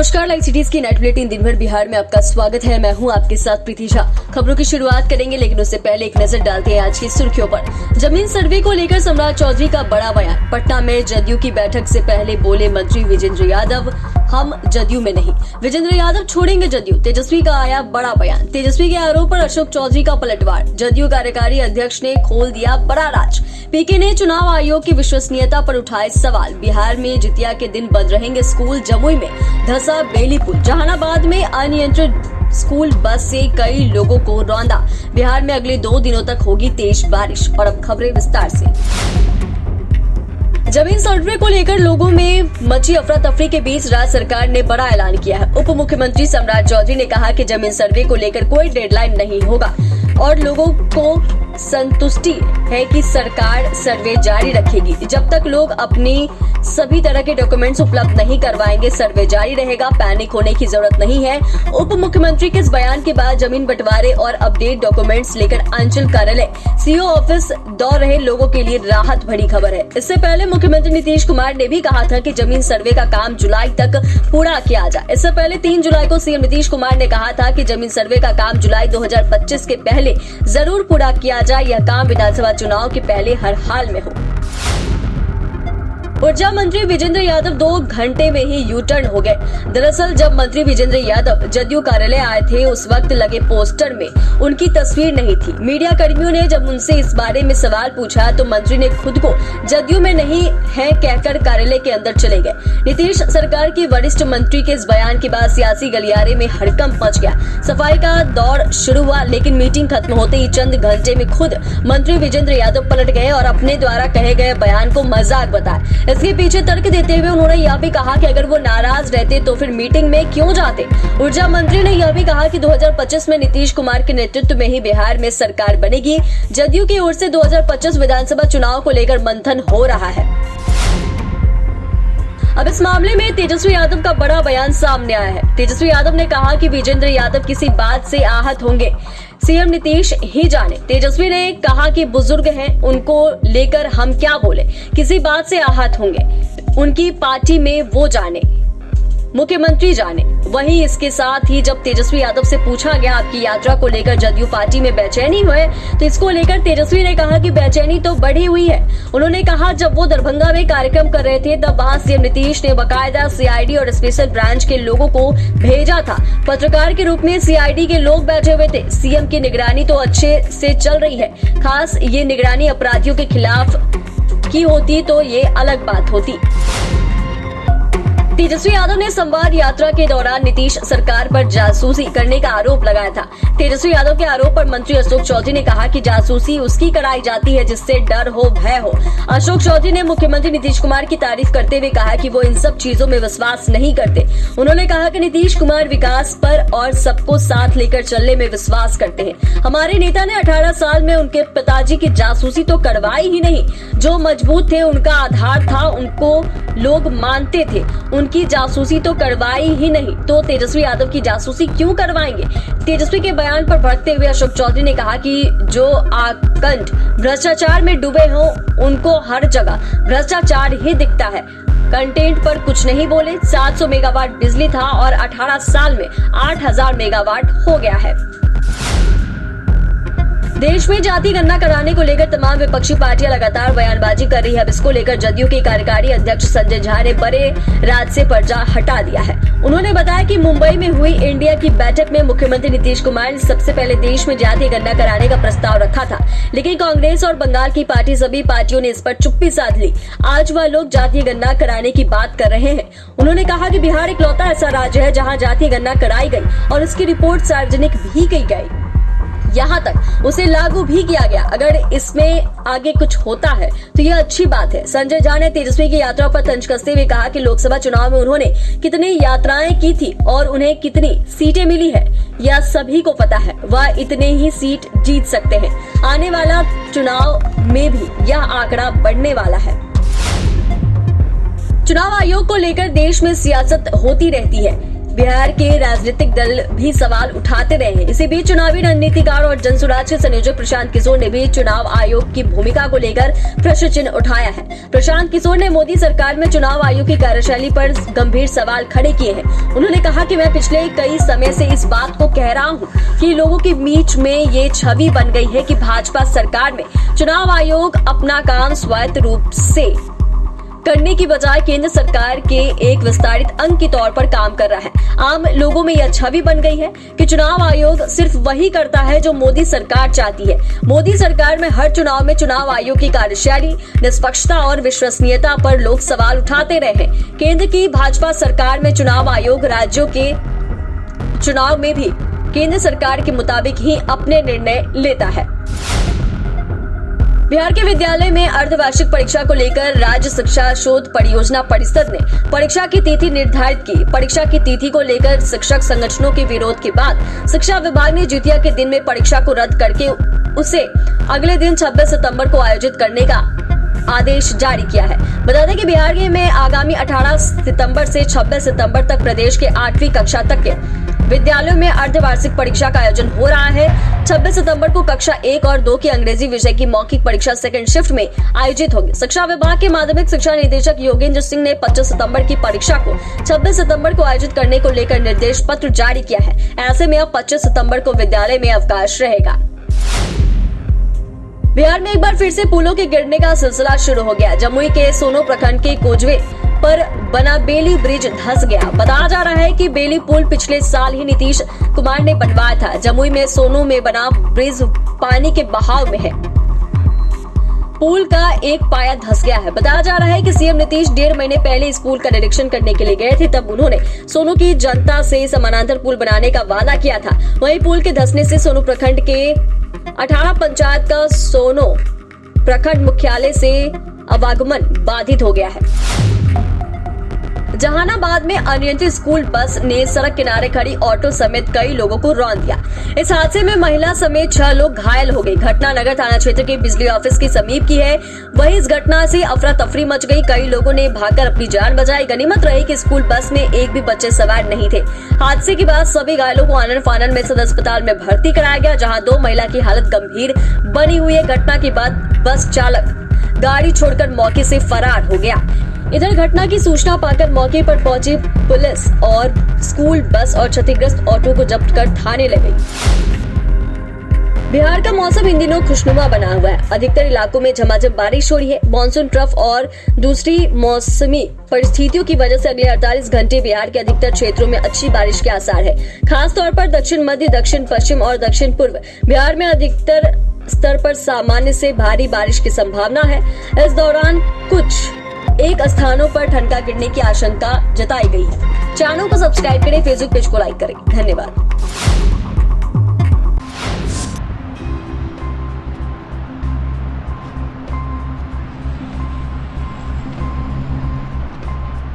नमस्कार, live cities की night bulletin दिन भर बिहार में आपका स्वागत है। मैं हूं आपके साथ प्रीति झा। खबरों की शुरुआत करेंगे, लेकिन उससे पहले एक नजर डालते हैं आज की सुर्खियों पर। जमीन सर्वे को लेकर सम्राट चौधरी का बड़ा बयान। पटना में जदयू की बैठक से पहले बोले मंत्री विजेंद्र यादव, हम जदयू में नहीं, विजेंद्र यादव छोड़ेंगे जदयू। तेजस्वी का आया बड़ा बयान। तेजस्वी के आरोप पर अशोक चौधरी का पलटवार। जदयू कार्यकारी अध्यक्ष ने खोल दिया बड़ा राज। पीके ने चुनाव आयोग की विश्वसनीयता पर उठाए सवाल। बिहार में जितिया के दिन बंद रहेंगे स्कूल। जमुई में धसा बेली पुल। जहानाबाद में अनियंत्रित स्कूल बस से कई लोगों को रौंदा। बिहार में अगले 2 दिनों तक होगी तेज बारिश। और अब खबरें विस्तार से। जमीन सर्वे को लेकर लोगों में मची अफरा तफरी के बीच राज्य सरकार ने बड़ा ऐलान किया है। उप मुख्यमंत्री सम्राट चौधरी ने कहा कि जमीन सर्वे को लेकर कोई डेडलाइन नहीं होगा और लोगों को संतुष्टि है कि सरकार सर्वे जारी रखेगी। जब तक लोग अपनी सभी तरह के डॉक्यूमेंट्स उपलब्ध नहीं करवाएंगे, सर्वे जारी रहेगा। पैनिक होने की जरूरत नहीं है। उप मुख्यमंत्री के इस बयान के बाद जमीन बंटवारे और अपडेट डॉक्यूमेंट्स लेकर अंचल कार्यालय, सीओ ऑफिस दौड़ रहे लोगों के लिए राहत भरी खबर है। इससे पहले मुख्यमंत्री नीतीश कुमार ने भी कहा था कि जमीन सर्वे का काम जुलाई तक पूरा किया जाए। इससे पहले 3 जुलाई को सीएम नीतीश कुमार ने कहा था कि जमीन सर्वे का काम जुलाई 2025 के पहले जरूर पूरा किया जाए। यह काम विधानसभा चुनाव के पहले हर हाल में हो। ऊर्जा मंत्री विजेंद्र यादव 2 घंटे में ही यू टर्न हो गए। दरअसल जब मंत्री विजेंद्र यादव जदयू कार्यालय आए थे, उस वक्त लगे पोस्टर में उनकी तस्वीर नहीं थी। मीडिया कर्मियों ने जब उनसे इस बारे में सवाल पूछा तो मंत्री ने खुद को जदयू में नहीं है कहकर कार्यालय के अंदर चले गए। नीतीश सरकार की वरिष्ठ मंत्री के इस बयान के बाद सियासी गलियारे में हड़कंप मच गया। सफाई का दौर शुरू हुआ, लेकिन मीटिंग खत्म होते ही चंद घंटे में खुद मंत्री विजेंद्र यादव पलट गए और अपने द्वारा कहे गए बयान को मजाक बताया। इसके पीछे तर्क देते हुए उन्होंने यह भी कहा कि अगर वो नाराज रहते तो फिर मीटिंग में क्यों जाते। ऊर्जा मंत्री ने यह भी कहा कि 2025 में नीतीश कुमार के नेतृत्व में ही बिहार में सरकार बनेगी। जदयू की ओर से 2025 विधानसभा चुनाव को लेकर मंथन हो रहा है। अब इस मामले में तेजस्वी यादव का बड़ा बयान सामने आया है। तेजस्वी यादव ने कहा कि विजेंद्र यादव किसी बात से आहत होंगे, सीएम नीतीश ही जाने। तेजस्वी ने कहा कि बुजुर्ग हैं, उनको लेकर हम क्या बोले, किसी बात से आहत होंगे, उनकी पार्टी में वो जाने, मुख्यमंत्री जाने। वहीं इसके साथ ही जब तेजस्वी यादव से पूछा गया आपकी यात्रा को लेकर जदयू पार्टी में बेचैनी हुए, तो इसको लेकर तेजस्वी ने कहा कि बेचैनी तो बढ़ी हुई है। उन्होंने कहा जब वो दरभंगा में कार्यक्रम कर रहे थे तब वहां सीएम नीतीश ने बाकायदा सीआईडी और स्पेशल ब्रांच के लोगों को भेजा था। पत्रकार के रूप में सीआईडी के लोग बैठे हुए थे। सीएम की निगरानी तो अच्छे से चल रही है। खास ये निगरानी अपराधियों के खिलाफ की होती तो ये अलग बात होती। तेजस्वी यादव ने संवाद यात्रा के दौरान नीतीश सरकार पर जासूसी करने का आरोप लगाया था। तेजस्वी यादव के आरोप पर मंत्री अशोक चौधरी ने कहा कि जासूसी उसकी कराई जाती है जिससे डर हो, भय हो। अशोक चौधरी ने मुख्यमंत्री नीतीश कुमार की तारीफ करते हुए कहा कि वो इन सब चीजों में विश्वास नहीं करते। उन्होंने कहा कि नीतीश कुमार विकास पर और सबको साथ लेकर चलने में विश्वास करते हैं। हमारे नेता ने 18 साल में उनके पिताजी की जासूसी तो करवाई ही नहीं। जो मजबूत थे, उनका आधार था, उनको लोग मानते थे, उनकी जासूसी तो करवाई ही नहीं, तो तेजस्वी यादव की जासूसी क्यों करवाएंगे। तेजस्वी के बयान पर भड़कते हुए अशोक चौधरी ने कहा कि जो आकंठ भ्रष्टाचार में डूबे हों, उनको हर जगह भ्रष्टाचार ही दिखता है। कंटेंट पर कुछ नहीं बोले। 700 मेगावाट बिजली था और 18 साल में 8000 मेगावाट हो गया है। देश में जाति गणना कराने को लेकर तमाम विपक्षी पार्टियां लगातार बयानबाजी कर रही है। अब इसको लेकर जदयू के कार्यकारी अध्यक्ष संजय झा ने बड़े राज से पर्दा हटा दिया है। उन्होंने बताया कि मुंबई में हुई इंडिया की बैठक में मुख्यमंत्री नीतीश कुमार ने सबसे पहले देश में जाति गणना कराने का प्रस्ताव रखा था, लेकिन कांग्रेस और बंगाल की पार्टी सभी पार्टियों ने इस पर चुप्पी साध ली। आज वह लोग जातीय गणना कराने की बात कर रहे हैं। उन्होंने कहा कि बिहार इकलौता ऐसा राज्य है जहाँ जातीय गणना कराई गई और उसकी रिपोर्ट सार्वजनिक भी की गई। यहाँ तक उसे लागू भी किया गया। अगर इसमें आगे कुछ होता है तो यह अच्छी बात है। संजय झा ने तेजस्वी की यात्रा पर तंज कसते हुए कहा कि लोकसभा चुनाव में उन्होंने कितनी यात्राएं की थी और उन्हें कितनी सीटें मिली है, यह सभी को पता है। वह इतने ही सीट जीत सकते हैं। आने वाला चुनाव में भी यह आंकड़ा बढ़ने वाला है। चुनाव आयोग को लेकर देश में सियासत होती रहती है। बिहार के राजनीतिक दल भी सवाल उठाते रहे हैं। इसी बीच चुनावी रणनीतिकार और जनसुराज के संयोजक प्रशांत किशोर ने भी चुनाव आयोग की भूमिका को लेकर प्रश्न चिन्ह उठाया है। प्रशांत किशोर ने मोदी सरकार में चुनाव आयोग की कार्यशैली पर गंभीर सवाल खड़े किए हैं। उन्होंने कहा कि मैं पिछले कई समय से इस बात को कह रहा हूं कि लोगों के बीच में ये छवि बन गई है कि भाजपा सरकार में चुनाव आयोग अपना काम स्वायत्त रूप से करने की बजाय केंद्र सरकार के एक विस्तारित अंग के तौर पर काम कर रहा है। आम लोगों में यह छवि बन गई है कि चुनाव आयोग सिर्फ वही करता है जो मोदी सरकार चाहती है। मोदी सरकार में हर चुनाव में चुनाव आयोग की कार्यशैली, निष्पक्षता और विश्वसनीयता पर लोग सवाल उठाते रहे हैं। केंद्र की भाजपा सरकार में चुनाव आयोग राज्यों के चुनाव में भी केंद्र सरकार के मुताबिक ही अपने निर्णय लेता है। बिहार के विद्यालय में अर्धवार्षिक परीक्षा को लेकर राज्य शिक्षा शोध परियोजना परिषद ने परीक्षा की तिथि निर्धारित की। परीक्षा की तिथि को लेकर शिक्षक संगठनों के विरोध के बाद शिक्षा विभाग ने द्वितीया के दिन में परीक्षा को रद्द करके उसे अगले दिन 26 सितंबर को आयोजित करने का आदेश जारी किया है। बता दें कि बिहार में आगामी 18 सितंबर से 26 सितंबर तक प्रदेश के 8वीं कक्षा तक के विद्यालयों में अर्धवार्षिक परीक्षा का आयोजन हो रहा है। 26 सितंबर को कक्षा 1 और 2 की अंग्रेजी विषय की मौखिक परीक्षा सेकंड शिफ्ट में आयोजित होगी। शिक्षा विभाग के माध्यमिक शिक्षा निदेशक योगेंद्र सिंह ने 25 सितंबर की परीक्षा को 26 सितंबर को आयोजित करने को लेकर निर्देश पत्र जारी किया है। ऐसे में अब 25 सितंबर को विद्यालय में अवकाश रहेगा। बिहार में एक बार फिर से पुलों के गिरने का सिलसिला शुरू हो गया। जमुई के सोनो प्रखंड के कोजवे पर बना बेली ब्रिज धंस गया। बताया जा रहा है कि बेली पुल पिछले साल ही नीतीश कुमार ने बनवाया था। जमुई में सोनो में बना ब्रिज पानी के बहाव में है। पुल का एक पाया धंस गया है। बताया जा रहा है कि सीएम नीतीश 1.5 महीने पहले इस पुल का निरीक्षण करने के लिए गए थे। तब उन्होंने सोनू की जनता से समानांतर पुल बनाने का वादा किया था। वहीं पुल के धंसने से सोनू प्रखंड के 18 पंचायत का सोनो प्रखंड मुख्यालय से आवागमन बाधित हो गया है। जहानाबाद में अनियंत्रित स्कूल बस ने सड़क किनारे खड़ी ऑटो समेत कई लोगों को रौंद दिया। इस हादसे में महिला समेत 6 लोग घायल हो गए। घटना नगर थाना क्षेत्र के बिजली ऑफिस के समीप की है। वहीं इस घटना से अफरा तफरी मच गई। कई लोगों ने भागकर अपनी जान बचाई। गनीमत रही कि स्कूल बस में एक भी बच्चे सवार नहीं थे। हादसे के बाद सभी घायलों को आनन फानन में सदर अस्पताल में भर्ती कराया गया, जहाँ 2 महिला की हालत गंभीर बनी हुई है। घटना के बाद बस चालक गाड़ी छोड़कर मौके से फरार हो गया। इधर घटना की सूचना पाकर मौके पर पहुंची पुलिस और स्कूल बस और क्षतिग्रस्त ऑटो को जब्त कर थाने ले गई। बिहार का मौसम इन दिनों खुशनुमा बना हुआ है। अधिकतर इलाकों में झमाझम बारिश हो रही है। मानसून ट्रफ और दूसरी मौसमी परिस्थितियों की वजह से अगले 48 घंटे बिहार के अधिकतर क्षेत्रों में अच्छी बारिश के आसार है। खास तौर पर दक्षिण मध्य, दक्षिण पश्चिम और दक्षिण पूर्व बिहार में अधिकतर स्तर पर सामान्य से भारी बारिश की संभावना है। इस दौरान कुछ एक स्थानों पर ठनका गिरने की आशंका जताई गई है। चैनल को सब्सक्राइब करें, फेसबुक पेज को लाइक करें। धन्यवाद।